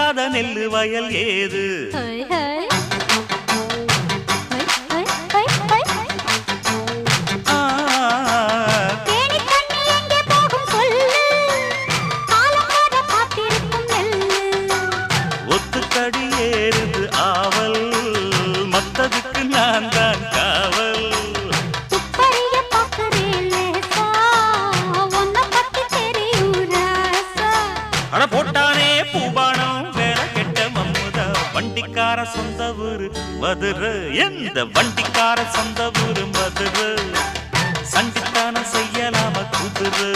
விதைக்காத நெல்லு வயல் ஏது? ஒத்துக்கடி ஏறுது ஆவல், மத்ததுக்கு நான் தான் காவல். அட போட்டானே பூபானம் வேலை கெட்ட மம்முதா. வண்டிக்கார சொந்த ஊரு மதுரை, எந்த வண்டிக்கார சொந்த ஊரு மதுரை. சண்டித்தானம் செய்யலாம குதிரை.